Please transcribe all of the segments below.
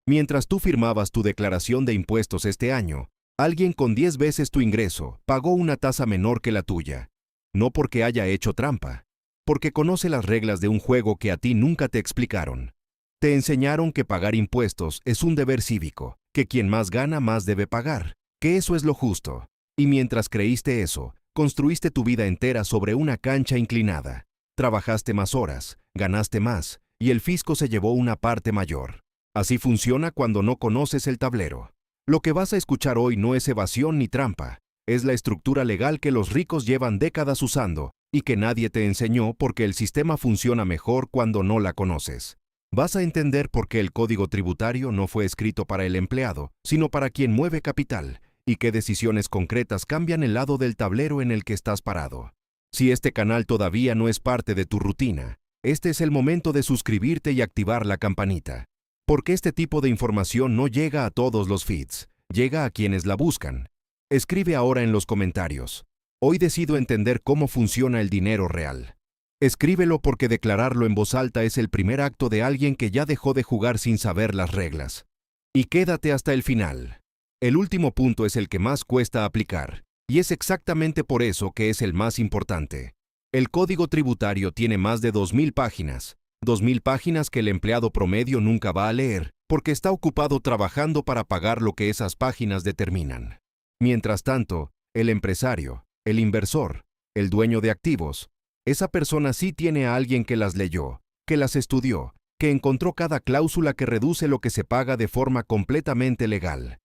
Mientras tú firmabas tu declaración de impuestos este año, alguien con 10 veces tu ingreso pagó una tasa menor que la tuya. No porque haya hecho trampa, porque conoce las reglas de un juego que a ti nunca te explicaron. Te enseñaron que pagar impuestos es un deber cívico, que quien más gana más debe pagar, que eso es lo justo. Y mientras creíste eso, construiste tu vida entera sobre una cancha inclinada. Trabajaste más horas, ganaste más, y el fisco se llevó una parte mayor. Así funciona cuando no conoces el tablero. Lo que vas a escuchar hoy no es evasión ni trampa, es la estructura legal que los ricos llevan décadas usando y que nadie te enseñó porque el sistema funciona mejor cuando no la conoces. Vas a entender por qué el código tributario no fue escrito para el empleado, sino para quien mueve capital, y qué decisiones concretas cambian el lado del tablero en el que estás parado. Si este canal todavía no es parte de tu rutina, este es el momento de suscribirte y activar la campanita. Porque este tipo de información no llega a todos los feeds, llega a quienes la buscan. Escribe ahora en los comentarios: hoy decido entender cómo funciona el dinero real. Escríbelo porque declararlo en voz alta es el primer acto de alguien que ya dejó de jugar sin saber las reglas. Y quédate hasta el final. El último punto es el que más cuesta aplicar, y es exactamente por eso que es el más importante. El código tributario tiene más de 2000 páginas. 2000 páginas que el empleado promedio nunca va a leer, porque está ocupado trabajando para pagar lo que esas páginas determinan. Mientras tanto, el empresario, el inversor, el dueño de activos, esa persona sí tiene a alguien que las leyó, que las estudió, que encontró cada cláusula que reduce lo que se paga de forma completamente legal.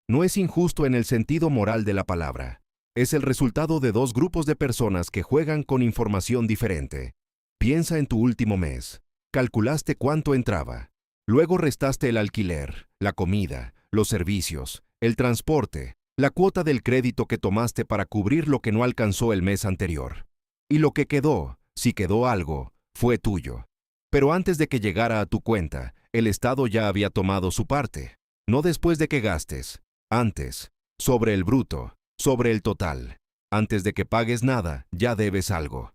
No es injusto en el sentido moral de la palabra. Es el resultado de dos grupos de personas que juegan con información diferente. Piensa en tu último mes. Calculaste cuánto entraba. Luego restaste el alquiler, la comida, los servicios, el transporte, la cuota del crédito que tomaste para cubrir lo que no alcanzó el mes anterior. Y lo que quedó, si quedó algo, fue tuyo. Pero antes de que llegara a tu cuenta, el Estado ya había tomado su parte. No después de que gastes, antes, sobre el bruto, sobre el total. Antes de que pagues nada, ya debes algo.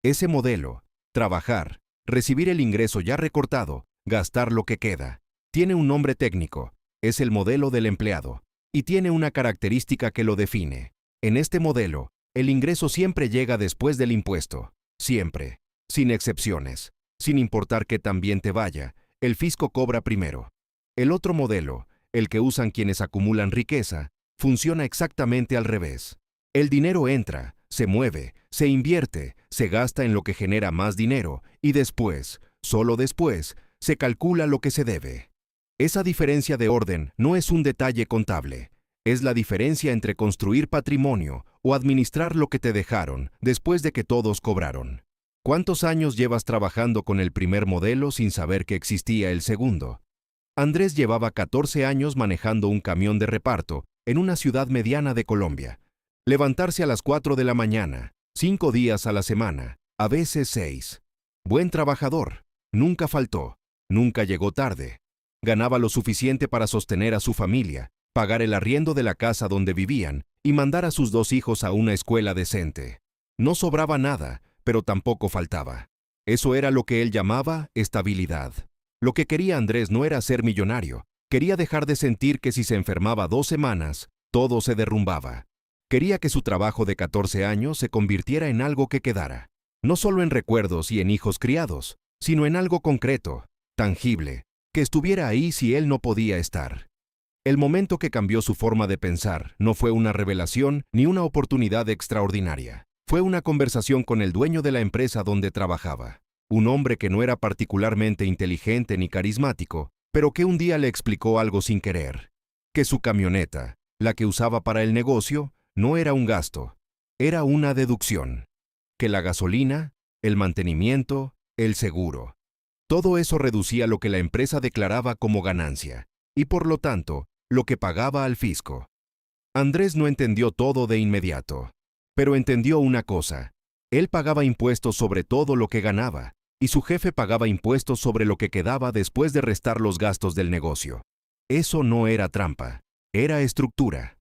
Ese modelo, trabajar, recibir el ingreso ya recortado, gastar lo que queda, tiene un nombre técnico, es el modelo del empleado, y tiene una característica que lo define. En este modelo, el ingreso siempre llega después del impuesto, siempre, sin excepciones, sin importar que también te vaya, el fisco cobra primero. El otro modelo, el que usan quienes acumulan riqueza, funciona exactamente al revés. El dinero entra, se mueve, se invierte, se gasta en lo que genera más dinero y después, solo después, se calcula lo que se debe. Esa diferencia de orden no es un detalle contable, es la diferencia entre construir patrimonio o administrar lo que te dejaron después de que todos cobraron. ¿Cuántos años llevas trabajando con el primer modelo sin saber que existía el segundo? Andrés llevaba 14 años manejando un camión de reparto en una ciudad mediana de Colombia. Levantarse a las 4 de la mañana, 5 días a la semana, a veces 6. Buen trabajador, nunca faltó, nunca llegó tarde. Ganaba lo suficiente para sostener a su familia, pagar el arriendo de la casa donde vivían y mandar a sus 2 hijos a una escuela decente. No sobraba nada, pero tampoco faltaba. Eso era lo que él llamaba estabilidad. Lo que quería Andrés no era ser millonario, quería dejar de sentir que si se enfermaba 2 semanas, todo se derrumbaba. Quería que su trabajo de 14 años se convirtiera en algo que quedara, no solo en recuerdos y en hijos criados, sino en algo concreto, tangible, que estuviera ahí si él no podía estar. El momento que cambió su forma de pensar no fue una revelación ni una oportunidad extraordinaria. Fue una conversación con el dueño de la empresa donde trabajaba, un hombre que no era particularmente inteligente ni carismático, pero que un día le explicó algo sin querer, que su camioneta, la que usaba para el negocio, no era un gasto, era una deducción, que la gasolina, el mantenimiento, el seguro, todo eso reducía lo que la empresa declaraba como ganancia, y por lo tanto, lo que pagaba al fisco. Andrés no entendió todo de inmediato, pero entendió una cosa: él pagaba impuestos sobre todo lo que ganaba, y su jefe pagaba impuestos sobre lo que quedaba después de restar los gastos del negocio. Eso no era trampa, era estructura.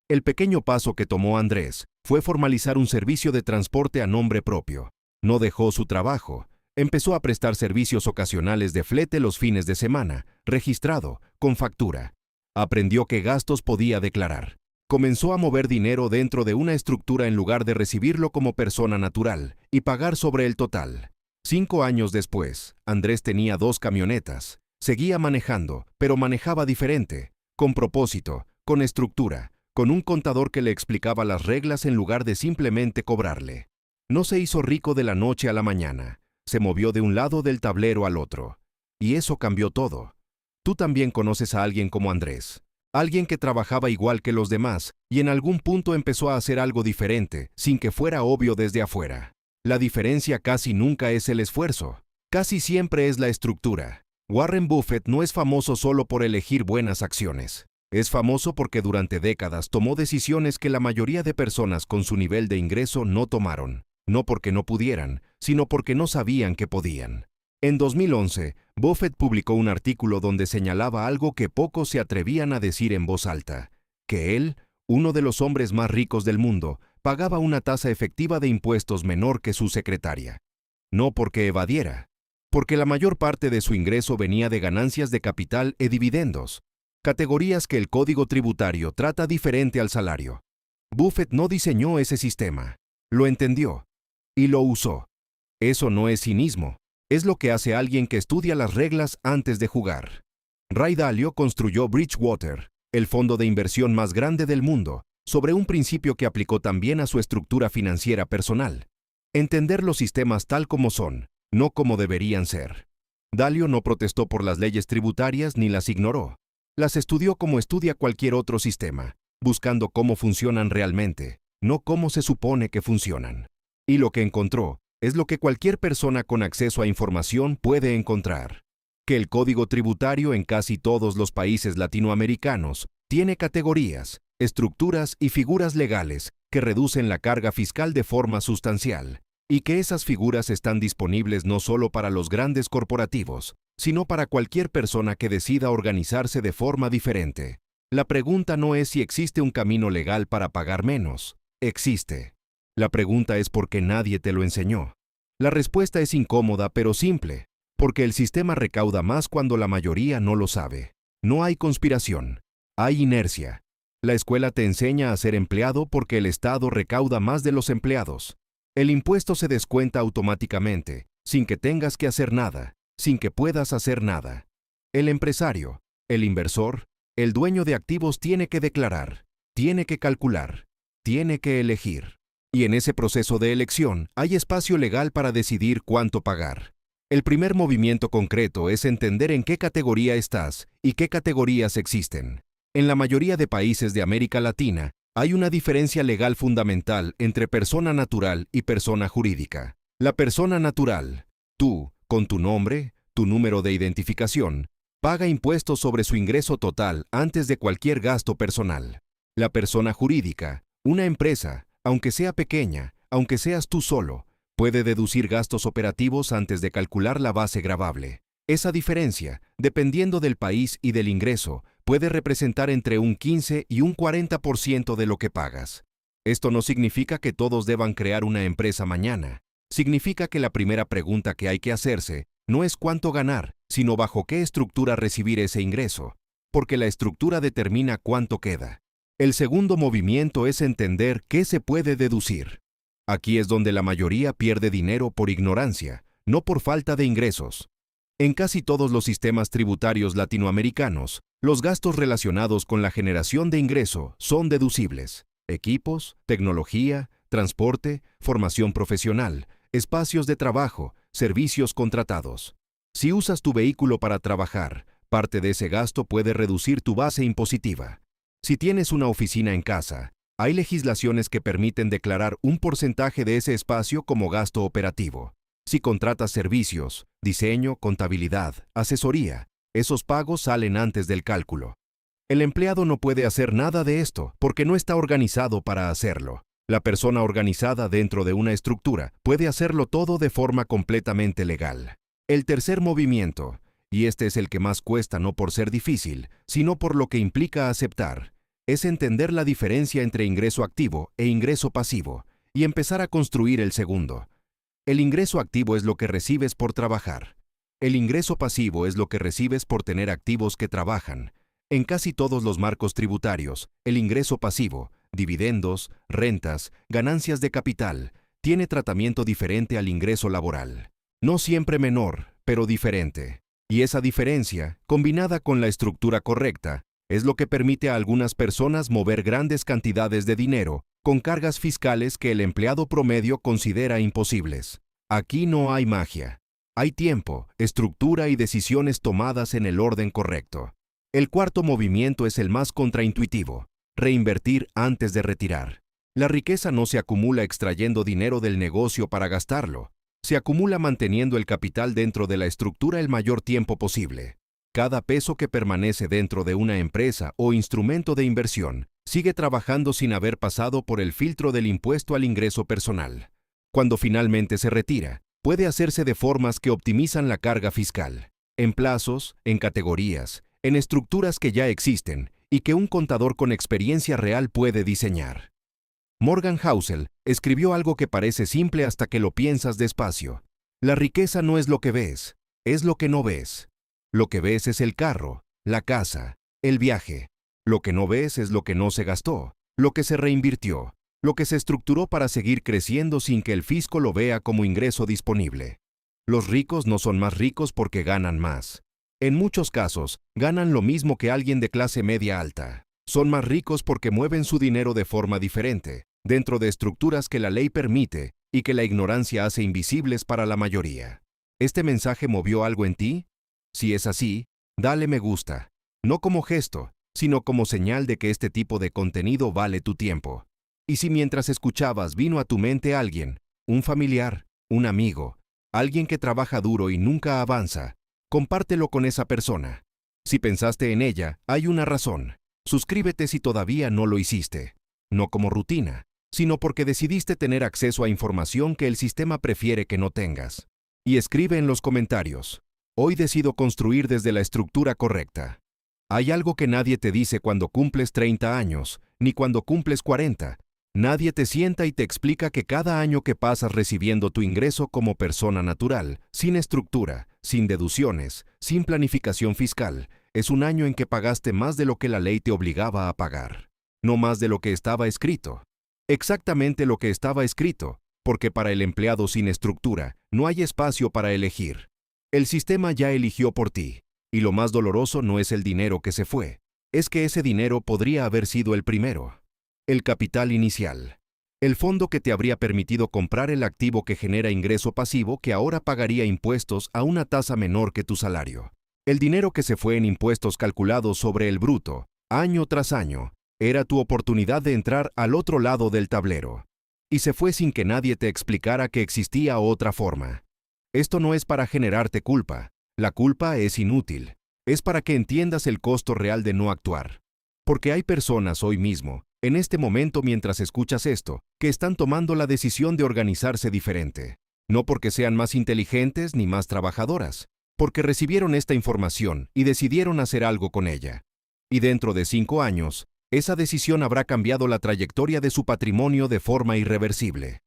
El pequeño paso que tomó Andrés fue formalizar un servicio de transporte a nombre propio. No dejó su trabajo, Empezó a prestar servicios ocasionales de flete los fines de semana, registrado, con factura. Aprendió qué gastos podía declarar. Comenzó a mover dinero dentro de una estructura en lugar de recibirlo como persona natural y pagar sobre el total. 5 años después, Andrés tenía 2 camionetas. Seguía manejando, pero manejaba diferente, con propósito, con estructura, con un contador que le explicaba las reglas en lugar de simplemente cobrarle. No se hizo rico de la noche a la mañana. Se movió de un lado del tablero al otro. Y eso cambió todo. Tú también conoces a alguien como Andrés. Alguien que trabajaba igual que los demás y en algún punto empezó a hacer algo diferente, sin que fuera obvio desde afuera. La diferencia casi nunca es el esfuerzo. Casi siempre es la estructura. Warren Buffett no es famoso solo por elegir buenas acciones. Es famoso porque durante décadas tomó decisiones que la mayoría de personas con su nivel de ingreso no tomaron. No porque no pudieran, sino porque no sabían que podían. En 2011, Buffett publicó un artículo donde señalaba algo que pocos se atrevían a decir en voz alta, que él, uno de los hombres más ricos del mundo, pagaba una tasa efectiva de impuestos menor que su secretaria. No porque evadiera, porque la mayor parte de su ingreso venía de ganancias de capital y dividendos, categorías que el código tributario trata diferente al salario. Buffett no diseñó ese sistema, lo entendió y lo usó. Eso no es cinismo, es lo que hace alguien que estudia las reglas antes de jugar. Ray Dalio construyó Bridgewater, el fondo de inversión más grande del mundo, sobre un principio que aplicó también a su estructura financiera personal. Entender los sistemas tal como son, no como deberían ser. Dalio no protestó por las leyes tributarias ni las ignoró. Las estudió como estudia cualquier otro sistema, buscando cómo funcionan realmente, no cómo se supone que funcionan. Y lo que encontró es lo que cualquier persona con acceso a información puede encontrar. Que el código tributario en casi todos los países latinoamericanos tiene categorías, estructuras y figuras legales que reducen la carga fiscal de forma sustancial, y que esas figuras están disponibles no solo para los grandes corporativos, sino para cualquier persona que decida organizarse de forma diferente. La pregunta no es si existe un camino legal para pagar menos. Existe. La pregunta es por qué nadie te lo enseñó. La respuesta es incómoda pero simple, porque el sistema recauda más cuando la mayoría no lo sabe. No hay conspiración, hay inercia. La escuela te enseña a ser empleado porque el Estado recauda más de los empleados. El impuesto se descuenta automáticamente, sin que tengas que hacer nada, sin que puedas hacer nada. El empresario, el inversor, el dueño de activos tiene que declarar, tiene que calcular, tiene que elegir. Y en ese proceso de elección hay espacio legal para decidir cuánto pagar. El primer movimiento concreto es entender en qué categoría estás y qué categorías existen. En la mayoría de países de América Latina, hay una diferencia legal fundamental entre persona natural y persona jurídica. La persona natural, tú, con tu nombre, tu número de identificación, paga impuestos sobre su ingreso total antes de cualquier gasto personal. La persona jurídica, una empresa, aunque sea pequeña, aunque seas tú solo, puede deducir gastos operativos antes de calcular la base gravable. Esa diferencia, dependiendo del país y del ingreso, puede representar entre un 15 y un 40% de lo que pagas. Esto no significa que todos deban crear una empresa mañana. Significa que la primera pregunta que hay que hacerse no es cuánto ganar, sino bajo qué estructura recibir ese ingreso, porque la estructura determina cuánto queda. El segundo movimiento es entender qué se puede deducir. Aquí es donde la mayoría pierde dinero por ignorancia, no por falta de ingresos. En casi todos los sistemas tributarios latinoamericanos, los gastos relacionados con la generación de ingreso son deducibles. Equipos, tecnología, transporte, formación profesional, espacios de trabajo, servicios contratados. Si usas tu vehículo para trabajar, parte de ese gasto puede reducir tu base impositiva. Si tienes una oficina en casa, hay legislaciones que permiten declarar un porcentaje de ese espacio como gasto operativo. Si contratas servicios, diseño, contabilidad, asesoría, esos pagos salen antes del cálculo. El empleado no puede hacer nada de esto porque no está organizado para hacerlo. La persona organizada dentro de una estructura puede hacerlo todo de forma completamente legal. El tercer movimiento, y este es el que más cuesta no por ser difícil, sino por lo que implica aceptar, es entender la diferencia entre ingreso activo e ingreso pasivo y empezar a construir el segundo. El ingreso activo es lo que recibes por trabajar. El ingreso pasivo es lo que recibes por tener activos que trabajan. En casi todos los marcos tributarios, el ingreso pasivo, dividendos, rentas, ganancias de capital, tiene tratamiento diferente al ingreso laboral. No siempre menor, pero diferente. Y esa diferencia, combinada con la estructura correcta, es lo que permite a algunas personas mover grandes cantidades de dinero con cargas fiscales que el empleado promedio considera imposibles. Aquí no hay magia. Hay tiempo, estructura y decisiones tomadas en el orden correcto. El cuarto movimiento es el más contraintuitivo: reinvertir antes de retirar. La riqueza no se acumula extrayendo dinero del negocio para gastarlo. Se acumula manteniendo el capital dentro de la estructura el mayor tiempo posible. Cada peso que permanece dentro de una empresa o instrumento de inversión sigue trabajando sin haber pasado por el filtro del impuesto al ingreso personal. Cuando finalmente se retira, puede hacerse de formas que optimizan la carga fiscal, en plazos, en categorías, en estructuras que ya existen y que un contador con experiencia real puede diseñar. Morgan Housel escribió algo que parece simple hasta que lo piensas despacio. La riqueza no es lo que ves, es lo que no ves. Lo que ves es el carro, la casa, el viaje. Lo que no ves es lo que no se gastó, lo que se reinvirtió, lo que se estructuró para seguir creciendo sin que el fisco lo vea como ingreso disponible. Los ricos no son más ricos porque ganan más. En muchos casos, ganan lo mismo que alguien de clase media alta. Son más ricos porque mueven su dinero de forma diferente, dentro de estructuras que la ley permite y que la ignorancia hace invisibles para la mayoría. ¿Este mensaje movió algo en ti? Si es así, dale me gusta. No como gesto, sino como señal de que este tipo de contenido vale tu tiempo. Y si mientras escuchabas vino a tu mente alguien, un familiar, un amigo, alguien que trabaja duro y nunca avanza, compártelo con esa persona. Si pensaste en ella, hay una razón. Suscríbete si todavía no lo hiciste. No como rutina, sino porque decidiste tener acceso a información que el sistema prefiere que no tengas. Y escribe en los comentarios: hoy decido construir desde la estructura correcta. Hay algo que nadie te dice cuando cumples 30 años, ni cuando cumples 40. Nadie te sienta y te explica que cada año que pasas recibiendo tu ingreso como persona natural, sin estructura, sin deducciones, sin planificación fiscal, es un año en que pagaste más de lo que la ley te obligaba a pagar. No más de lo que estaba escrito. Exactamente lo que estaba escrito, porque para el empleado sin estructura no hay espacio para elegir. El sistema ya eligió por ti, y lo más doloroso no es el dinero que se fue, es que ese dinero podría haber sido el primero. El capital inicial. El fondo que te habría permitido comprar el activo que genera ingreso pasivo que ahora pagaría impuestos a una tasa menor que tu salario. El dinero que se fue en impuestos calculados sobre el bruto, año tras año, era tu oportunidad de entrar al otro lado del tablero. Y se fue sin que nadie te explicara que existía otra forma. Esto no es para generarte culpa. La culpa es inútil. Es para que entiendas el costo real de no actuar. Porque hay personas hoy mismo, en este momento mientras escuchas esto, que están tomando la decisión de organizarse diferente. No porque sean más inteligentes ni más trabajadoras, porque recibieron esta información y decidieron hacer algo con ella. Y dentro de 5 años, esa decisión habrá cambiado la trayectoria de su patrimonio de forma irreversible.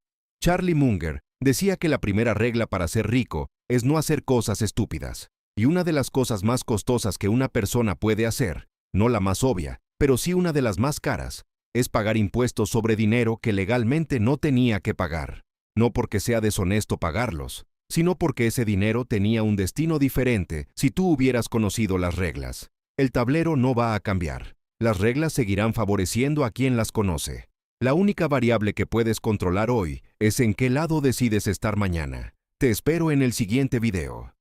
Charlie Munger decía que la primera regla para ser rico es no hacer cosas estúpidas. Y una de las cosas más costosas que una persona puede hacer, no la más obvia, pero sí una de las más caras, es pagar impuestos sobre dinero que legalmente no tenía que pagar. No porque sea deshonesto pagarlos, sino porque ese dinero tenía un destino diferente si tú hubieras conocido las reglas. El tablero no va a cambiar. Las reglas seguirán favoreciendo a quien las conoce. La única variable que puedes controlar hoy es en qué lado decides estar mañana. Te espero en el siguiente video.